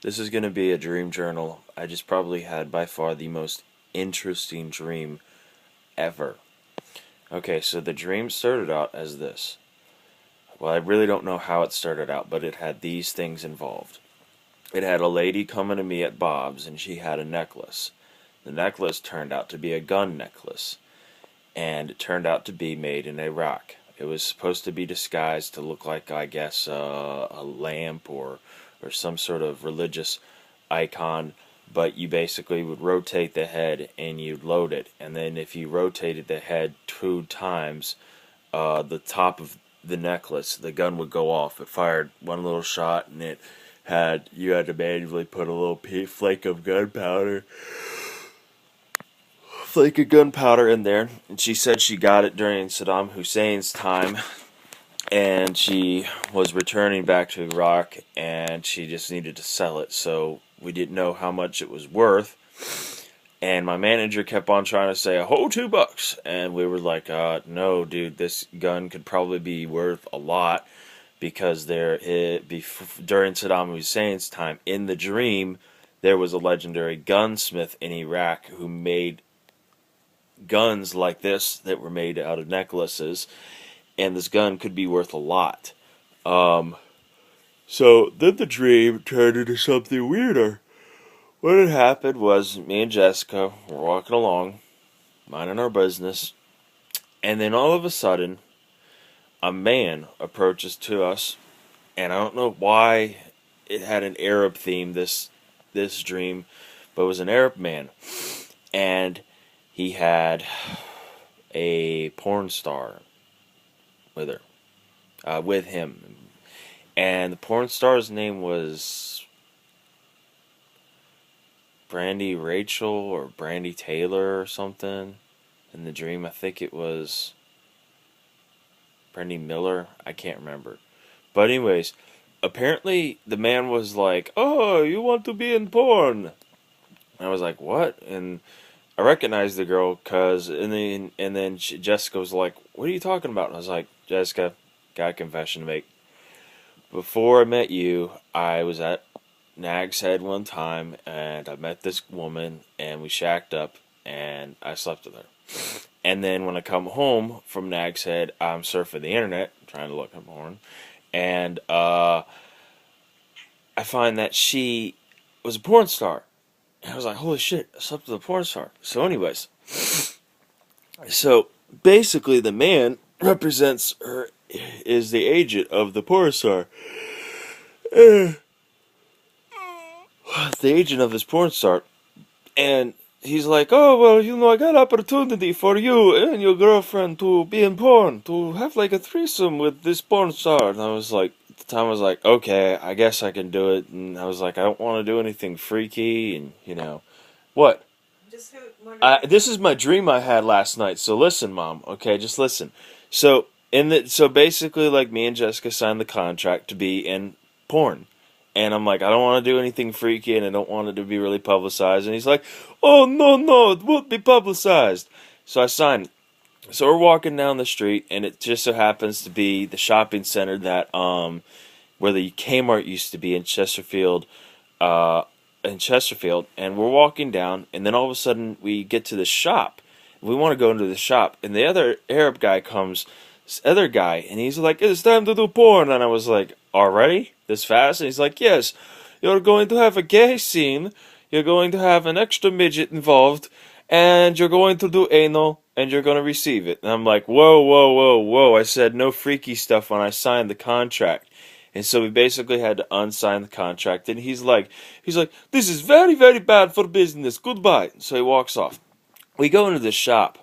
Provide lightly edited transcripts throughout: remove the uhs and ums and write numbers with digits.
This is going to be a dream journal. I just probably had by far the most interesting dream ever. Okay, so the dream started out as this. Well, I really don't know how it started out, but it had these things involved. It had a lady coming to me at Bob's, and she had a necklace. The necklace turned out to be a gun necklace, and it turned out to be made in Iraq. It was supposed to be disguised to look like, I guess, a lamp or some sort of religious icon, but you basically would rotate the head and you'd load it. And then if you rotated the head 2 times, the top of the necklace, the gun would go off. It fired one little shot, and you had to manually put a little flake of gunpowder in there. And she said she got it during Saddam Hussein's time, and she was returning back to Iraq, and she just needed to sell it. So we didn't know how much it was worth. And my manager kept on trying to say, a whole $2. And we were like, no, dude, this gun could probably be worth a lot, because during Saddam Hussein's time, in the dream, there was a legendary gunsmith in Iraq who made guns like this that were made out of necklaces, and this gun could be worth a lot. So then the dream turned into something weirder. What had happened was me and Jessica were walking along, minding our business, and then all of a sudden, a man approaches to us, and I don't know why it had an Arab theme, this dream, but it was an Arab man, and he had a porn star with him, and the porn star's name was Brandy Rachel or Brandy Taylor or something. In the dream, I think it was Brandy Miller. I can't remember. But anyways, apparently the man was like, "Oh, you want to be in porn?" And I was like, "What?" And I recognized the girl, Jessica was like, "What are you talking about?" And I was like, "Jessica, got a confession to make. Before I met you, I was at Nag's Head one time, and I met this woman, and we shacked up, and I slept with her. And then when I come home from Nag's Head, I'm surfing the internet, trying to look at porn, and I find that she was a porn star. And I was like, holy shit, I slept with a porn star." So anyways, so basically the man represents her, is the agent of the porn star. The agent of this porn star. And he's like, "Oh, well, I got opportunity for you and your girlfriend to be in porn, to have like a threesome with this porn star." And I was like, at the time I was like, okay, I guess I can do it. And I was like, I don't want to do anything freaky, and what? This is my dream I had last night. So listen, Mom. Okay, just listen. So basically, like, me and Jessica signed the contract to be in porn. And I'm like, I don't want to do anything freaky, and I don't want it to be really publicized. And he's like, "Oh, no, no, it won't be publicized." So I signed. So we're walking down the street, and it just so happens to be the shopping center that where the Kmart used to be in Chesterfield. And we're walking down, and then all of a sudden we get to the shop. We want to go into the shop, and the other Arab guy comes, this other guy, and he's like, "It's time to do porn." And I was like, "Already? This fast?" And he's like, "Yes, you're going to have a gay scene, you're going to have an extra midget involved, and you're going to do anal, and you're going to receive it." And I'm like, "Whoa, whoa, whoa, whoa." I said no freaky stuff when I signed the contract. And so we basically had to unsign the contract, and he's like, "This is very, very bad for business. Goodbye." So he walks off. We go into the shop,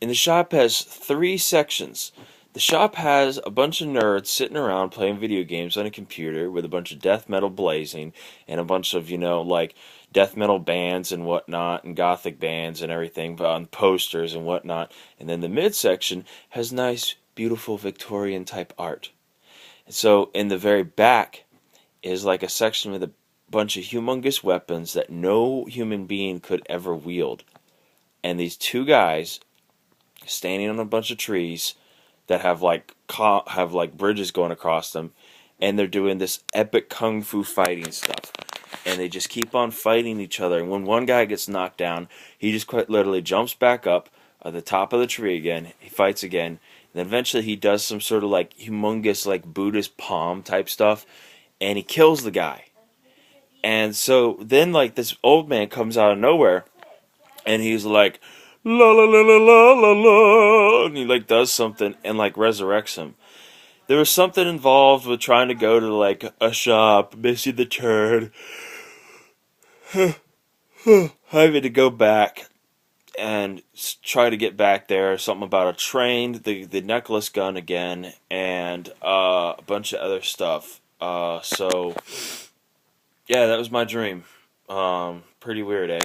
and the shop has 3 sections. The shop has a bunch of nerds sitting around playing video games on a computer with a bunch of death metal blazing and a bunch of, like death metal bands and whatnot and gothic bands and everything on posters and whatnot. And then the midsection has nice, beautiful Victorian type art. So in the very back is like a section with a bunch of humongous weapons that no human being could ever wield. And these 2 guys standing on a bunch of trees that have like bridges going across them, and they're doing this epic kung fu fighting stuff. and they just keep on fighting each other. And when one guy gets knocked down, he just quite literally jumps back up at the top of the tree again. He fights again, and then eventually he does some sort of like humongous like Buddhist palm type stuff, and he kills the guy. And so then like this old man comes out of nowhere, and he's like, la la la la la la la, and he like does something and like resurrects him. There was something involved with trying to go to like a shop, Missy the Turd, having to go back and try to get back there. Something about a train, the necklace gun again, and a bunch of other stuff. So yeah, that was my dream. Pretty weird, eh?